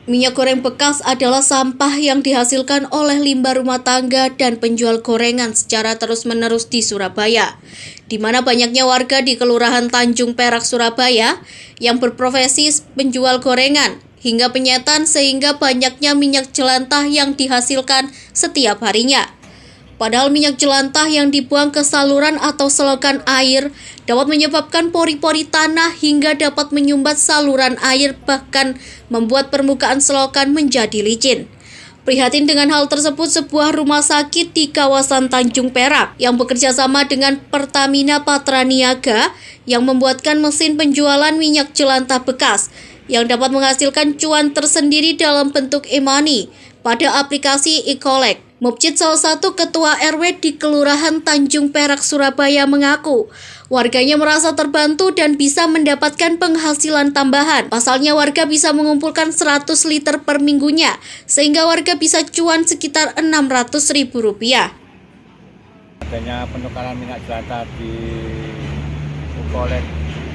Minyak goreng bekas adalah sampah yang dihasilkan oleh limbah rumah tangga dan penjual gorengan secara terus-menerus di Surabaya, di mana banyaknya warga di Kelurahan Tanjung Perak, Surabaya, yang berprofesi penjual gorengan hingga penyetan sehingga banyaknya minyak jelantah yang dihasilkan setiap harinya. Padahal minyak jelantah yang dibuang ke saluran atau selokan air dapat menyebabkan pori-pori tanah hingga dapat menyumbat saluran air, bahkan membuat permukaan selokan menjadi licin. Prihatin dengan hal tersebut, sebuah rumah sakit di kawasan Tanjung Perak yang bekerja sama dengan Pertamina Patraniaga yang membuatkan mesin penjualan minyak jelantah bekas yang dapat menghasilkan cuan tersendiri dalam bentuk e-money pada aplikasi e-collect. Mubjid, salah satu ketua RW di Kelurahan Tanjung Perak, Surabaya, mengaku warganya merasa terbantu dan bisa mendapatkan penghasilan tambahan. Pasalnya warga bisa mengumpulkan 100 liter per minggunya, sehingga warga bisa cuan sekitar Rp600.000. Adanya penukaran minyak jelantah di Ukolek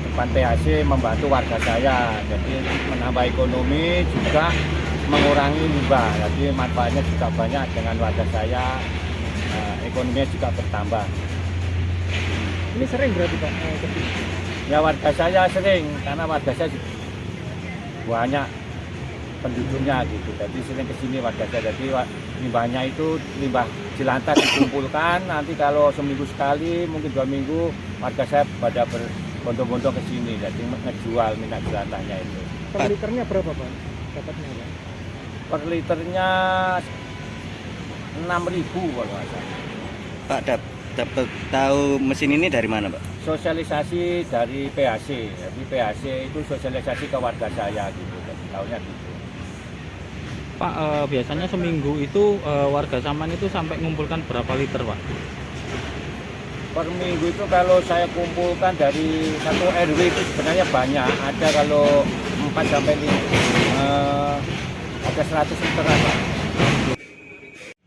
depan PHC membantu warga saya, jadi menambah ekonomi juga mengurangi limbah, jadi manfaatnya juga banyak dengan warga saya, ekonominya juga bertambah. Ini sering berarti Pak? Ya warga saya sering, karena warga saya banyak penduduknya gitu, jadi sering kesini warga saya. Jadi limbahnya itu limbah jelantah dikumpulkan, nanti kalau seminggu sekali, mungkin 2 minggu, warga saya pada berbondong-bondong ke sini, jadi ngejual minyak jelantahnya itu. Per liternya berapa Pak? Dapatnya Pak? Per liternya 6.000 kalau nggak salah. Pak, dapat tahu mesin ini dari mana, Pak? Sosialisasi dari PHC, jadi PHC itu sosialisasi ke warga saya gitu, jadi tahunya gitu. Pak, biasanya seminggu itu warga Saman itu sampai mengumpulkan berapa liter, Pak? Per minggu itu kalau saya kumpulkan dari satu RW itu sebenarnya banyak, ada kalau 4 sampai 5, ada 100 literan.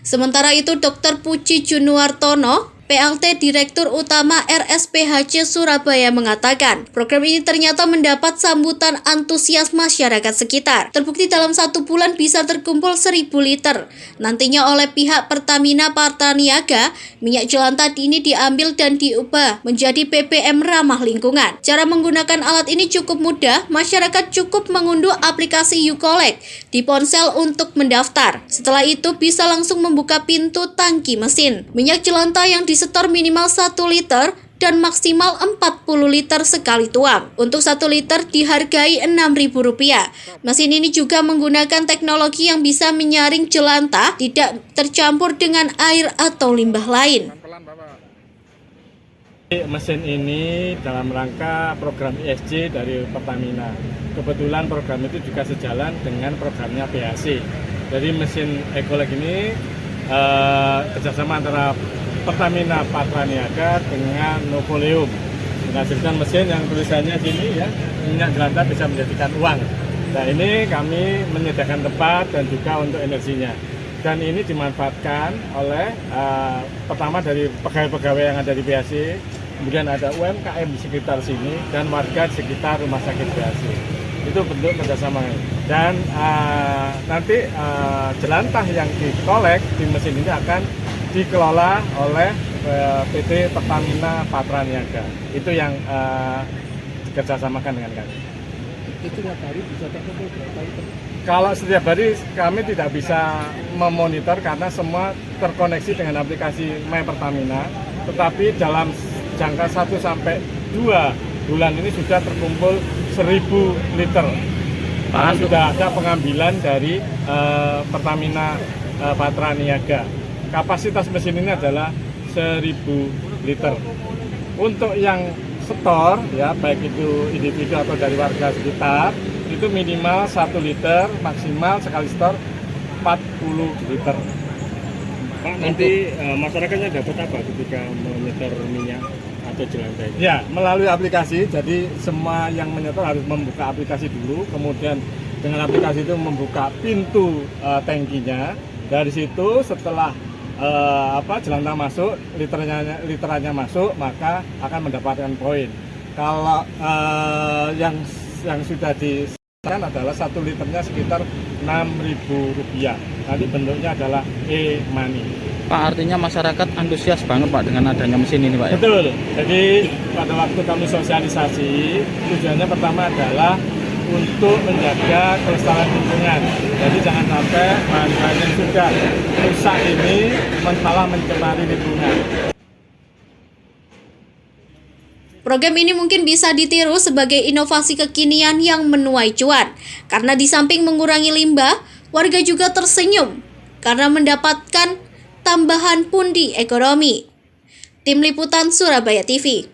Sementara itu, Dr. Puji Junuartono, PLT Direktur Utama RSPHC Surabaya, mengatakan program ini ternyata mendapat sambutan antusias masyarakat sekitar. Terbukti dalam 1 bulan bisa terkumpul 1.000 liter. Nantinya oleh pihak Pertamina Patraniaga, minyak jelantah ini diambil dan diubah menjadi BBM ramah lingkungan. Cara menggunakan alat ini cukup mudah, masyarakat cukup mengunduh aplikasi e-collect di ponsel untuk mendaftar. Setelah itu bisa langsung membuka pintu tangki mesin. Minyak jelantah yang disetor minimal 1 liter dan maksimal 40 liter sekali tuang. Untuk 1 liter dihargai Rp6.000. Mesin ini juga menggunakan teknologi yang bisa menyaring jelantah tidak tercampur dengan air atau limbah lain. Mesin ini dalam rangka program ESG dari Pertamina. Kebetulan program itu juga sejalan dengan programnya PHC. Jadi mesin e-collect ini kerjasama antara Pertamina Patraniaga dengan Novoleum menghasilkan mesin yang tulisannya sini ya, minyak jelantah bisa menjadikan uang. Nah, ini kami menyediakan tempat dan juga untuk energinya. Dan ini dimanfaatkan oleh pertama dari pegawai-pegawai yang ada di PHC, kemudian ada UMKM di sekitar sini dan warga di sekitar rumah sakit PHC. Itu bentuk kerjasama. Dan nanti jelantah yang dikolek di mesin ini akan dikelola oleh PT Pertamina Patraniaga. Itu yang dikerjasamakan dengan kami. Itu setiap hari bisa terkumpul berapa liter? Kalau setiap hari kami tidak bisa memonitor karena semua terkoneksi dengan aplikasi My Pertamina. Tetapi dalam jangka 1 sampai 2 bulan ini sudah terkumpul 1.000 liter. Karena sudah ada pengambilan dari Pertamina Patraniaga. Kapasitas mesin ini adalah 1.000 liter. Untuk yang setor, ya baik itu individu atau dari warga sekitar, itu minimal 1 liter, maksimal sekali setor 40 liter. Pak, nanti masyarakatnya dapat apa ketika menyetor minyak atau jelantah ini? Ya, melalui aplikasi, jadi semua yang menyetor harus membuka aplikasi dulu, kemudian dengan aplikasi itu membuka pintu tangkinya. Dari situ setelah jelantah masuk, literannya masuk, maka akan mendapatkan poin. Kalau yang sudah disediakan adalah 1 liternya sekitar Rp6.000. Nanti bentuknya adalah e-money. Pak, artinya masyarakat antusias banget Pak dengan adanya mesin ini Pak ya? Betul. Jadi pada waktu kami sosialisasi, tujuannya pertama adalah untuk menjaga kelestarian lingkungan. Jadi jangan sampai bahan-bahan yang sudah rusak ini malah mencemari lingkungan. Program ini mungkin bisa ditiru sebagai inovasi kekinian yang menuai cuan. Karena di samping mengurangi limbah, warga juga tersenyum karena mendapatkan tambahan pundi ekonomi. Tim Liputan Surabaya TV.